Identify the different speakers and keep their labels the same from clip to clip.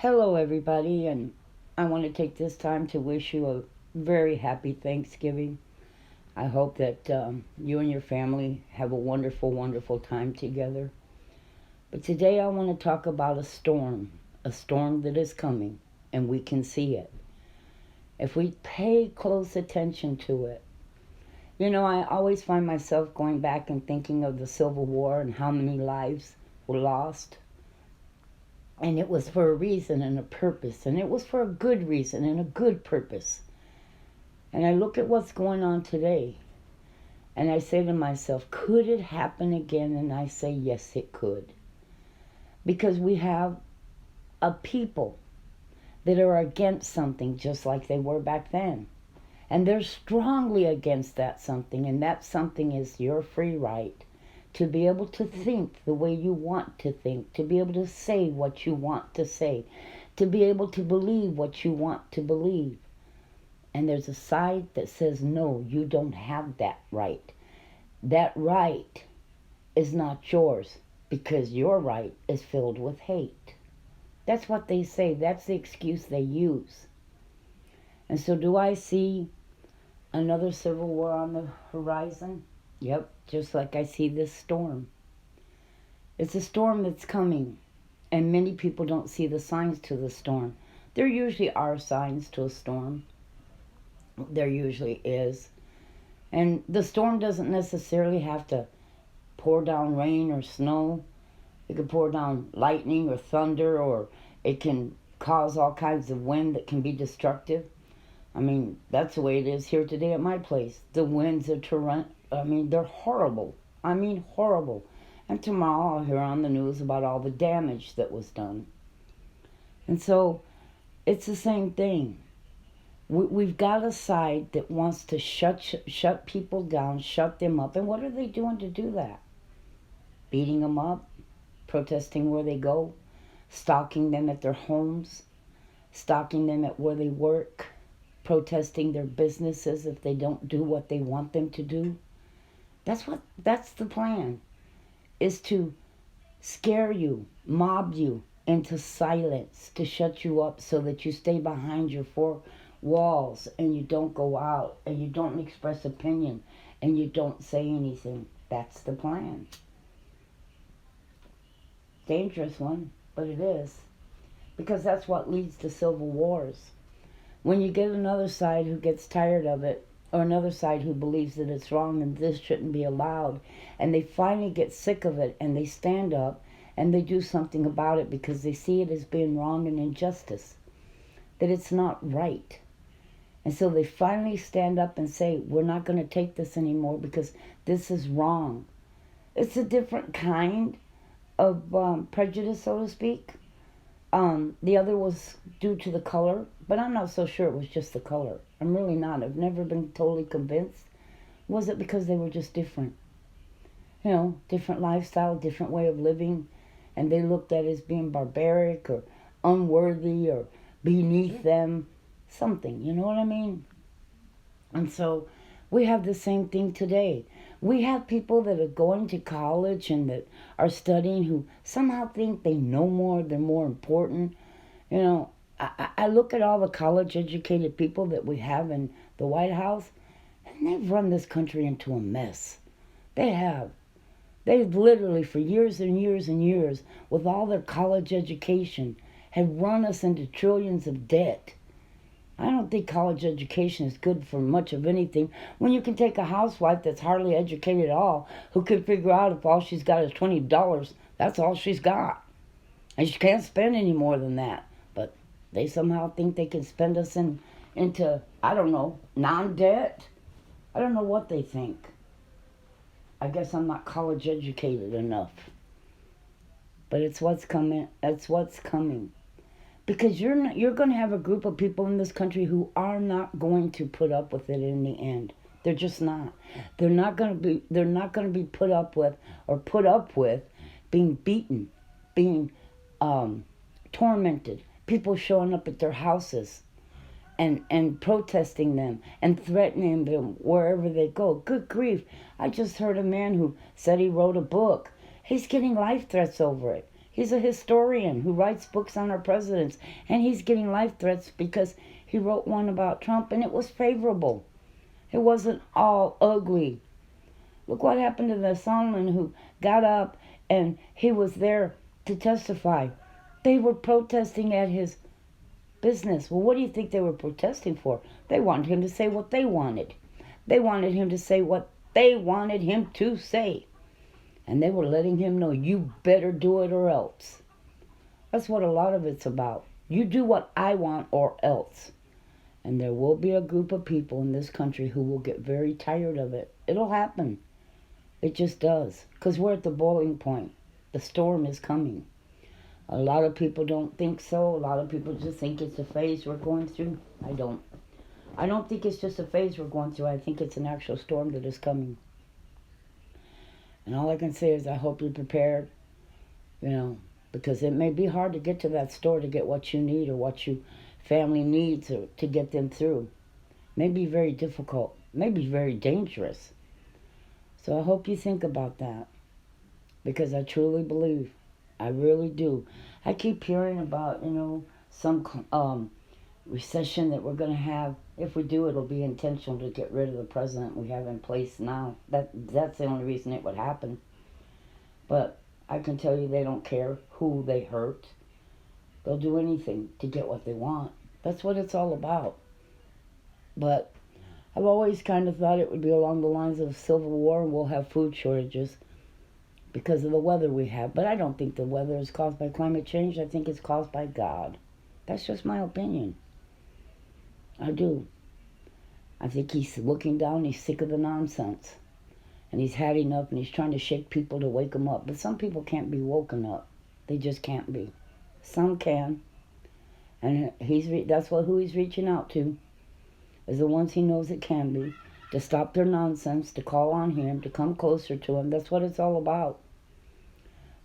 Speaker 1: Hello, everybody, and I want to take this time to wish you a very happy Thanksgiving. I hope that you and your family have a wonderful, wonderful time together. But today I want to talk about a storm that is coming, and we can see it. If we pay close attention to it, I always find myself going back and thinking of the Civil War and how many lives were lost. And it was for a reason and a purpose, and it was for a good reason and a good purpose. And I look at what's going on today, and I say to myself, could it happen again? And I say, yes, it could. Because we have a people that are against something just like they were back then. And they're strongly against that something, and that something is your free right to be able to think the way you want to think, to be able to say what you want to say, to be able to believe what you want to believe. And there's a side that says, no, you don't have that right. That right is not yours because your right is filled with hate. That's what they say. That's the excuse they use. And so do I see another civil war on the horizon? Yep, just like I see this storm. It's a storm that's coming, and many people don't see the signs to the storm. There usually are signs to a storm. There usually is. And the storm doesn't necessarily have to pour down rain or snow. It can pour down lightning or thunder, or it can cause all kinds of wind that can be destructive. I mean, that's the way it is here today at my place. The winds are they're horrible. I mean, horrible. And tomorrow I'll hear on the news about all the damage that was done. And so it's the same thing. We've got a side that wants to shut people down, shut them up. And what are they doing to do that? Beating them up, protesting where they go, stalking them at their homes, stalking them at where they work, protesting their businesses if they don't do what they want them to do. That's the plan, is to scare you, mob you into silence, to shut you up so that you stay behind your four walls and you don't go out and you don't express opinion and you don't say anything. That's the plan. Dangerous one, but it is. Because that's what leads to civil wars. When you get another side who gets tired of it, or another side who believes that it's wrong and this shouldn't be allowed, and they finally get sick of it and they stand up and they do something about it because they see it as being wrong and injustice, that it's not right. And so they finally stand up and say, we're not going to take this anymore because this is wrong. It's a different kind of prejudice, so to speak. The other was due to the color, but I'm not so sure it was just the color. I'm really not. I've never been totally convinced. Was it because they were just different? Different lifestyle, different way of living, and they looked at it as being barbaric or unworthy or beneath them, something, you know what I mean? And so we have the same thing today. We have people that are going to college and that are studying who somehow think they know more, they're more important. I look at all the college educated people that we have in the White House, and they've run this country into a mess. They have. They've literally, for years and years and years, with all their college education, have run us into trillions of debt. I don't think college education is good for much of anything when you can take a housewife that's hardly educated at all, who can figure out if all she's got is $20, that's all she's got. And she can't spend any more than that. But they somehow think they can spend us into, I don't know, non-debt. I don't know what they think. I guess I'm not college educated enough. But it's what's coming. It's what's coming. Because you're going to have a group of people in this country who are not going to put up with it in the end. They're just not. They're not going to be put up with being beaten, being tormented, people showing up at their houses and protesting them and threatening them wherever they go. Good grief. I just heard a man who said he wrote a book. He's getting life threats over it. He's a historian who writes books on our presidents, and he's getting life threats because he wrote one about Trump and it was favorable. It wasn't all ugly. Look what happened to the Solomon who got up and he was there to testify. They were protesting at his business. Well, what do you think they were protesting for? They wanted him to say what they wanted. They wanted him to say what they wanted him to say. And they were letting him know, you better do it or else. That's what a lot of it's about. You do what I want or else. And there will be a group of people in this country who will get very tired of it. It'll happen. It just does. Because we're at the boiling point. The storm is coming. A lot of people don't think so. A lot of people just think it's a phase we're going through. I don't. I don't think it's just a phase we're going through. I think it's an actual storm that is coming. And all I can say is I hope you're prepared, because it may be hard to get to that store to get what you need or what your family needs to get them through. It may be very difficult, may be very dangerous. So I hope you think about that, because I truly believe, I really do. I keep hearing about, some recession that we're going to have. If we do, it'll be intentional to get rid of the president we have in place now. That's the only reason it would happen. But I can tell you they don't care who they hurt. They'll do anything to get what they want. That's what it's all about. But I've always kind of thought it would be along the lines of civil war and we'll have food shortages because of the weather we have. But I don't think the weather is caused by climate change. I think it's caused by God. That's just my opinion. I do. I think he's looking down, he's sick of the nonsense. And he's had enough and he's trying to shake people to wake them up. But some people can't be woken up. They just can't be. Some can. And that's who he's reaching out to. Is the ones he knows it can be. To stop their nonsense, to call on him, to come closer to him. That's what it's all about.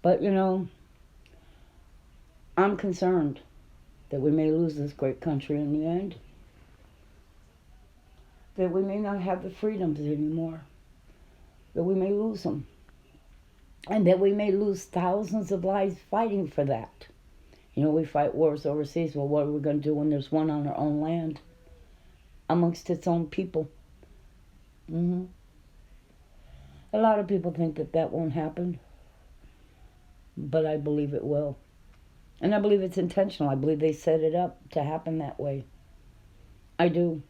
Speaker 1: But, I'm concerned that we may lose this great country in the end. That we may not have the freedoms anymore. That we may lose them. And that we may lose thousands of lives fighting for that. We fight wars overseas. Well, what are we going to do when there's one on our own land? Amongst its own people. A lot of people think that won't happen. But I believe it will. And I believe it's intentional. I believe they set it up to happen that way. I do.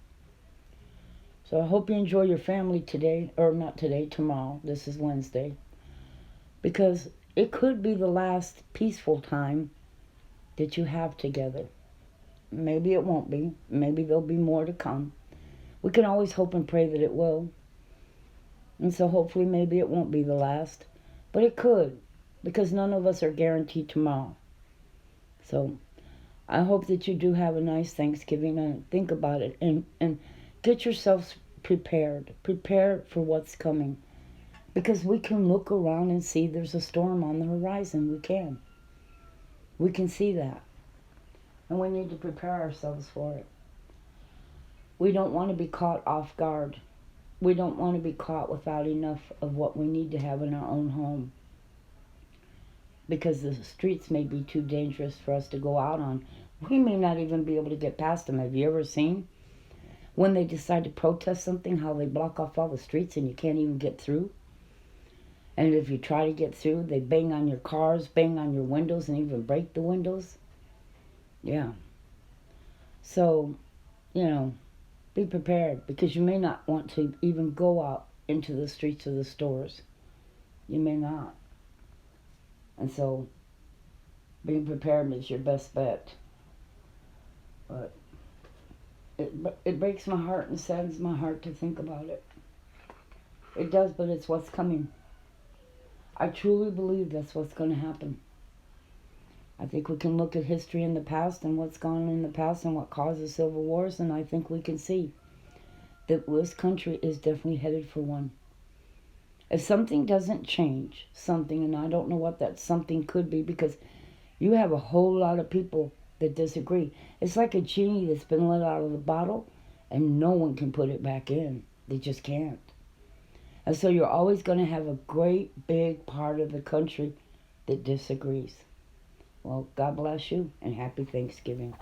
Speaker 1: So I hope you enjoy your family today, or not today, tomorrow. This is Wednesday. Because it could be the last peaceful time that you have together. Maybe it won't be. Maybe there'll be more to come. We can always hope and pray that it will. And so hopefully maybe it won't be the last. But it could. Because none of us are guaranteed tomorrow. So I hope that you do have a nice Thanksgiving and think about it. And get yourselves prepared. Prepare for what's coming. Because we can look around and see there's a storm on the horizon. We can. We can see that. And we need to prepare ourselves for it. We don't want to be caught off guard. We don't want to be caught without enough of what we need to have in our own home. Because the streets may be too dangerous for us to go out on. We may not even be able to get past them. Have you ever seen when they decide to protest something, how they block off all the streets and you can't even get through? And if you try to get through, they bang on your cars, bang on your windows, and even break the windows. Yeah. So, be prepared, because you may not want to even go out into the streets of the stores. You may not. And so, being prepared is your best bet. But it breaks my heart and saddens my heart to think about it. It does, but it's what's coming. I truly believe that's what's going to happen. I think we can look at history in the past and what's gone on in the past and what causes civil wars, and I think we can see that this country is definitely headed for one. If something doesn't change, and I don't know what that something could be, because you have a whole lot of people that disagree. It's like a genie that's been let out of the bottle and no one can put it back in. They just can't. And so you're always going to have a great big part of the country that disagrees. Well, God bless you and happy Thanksgiving.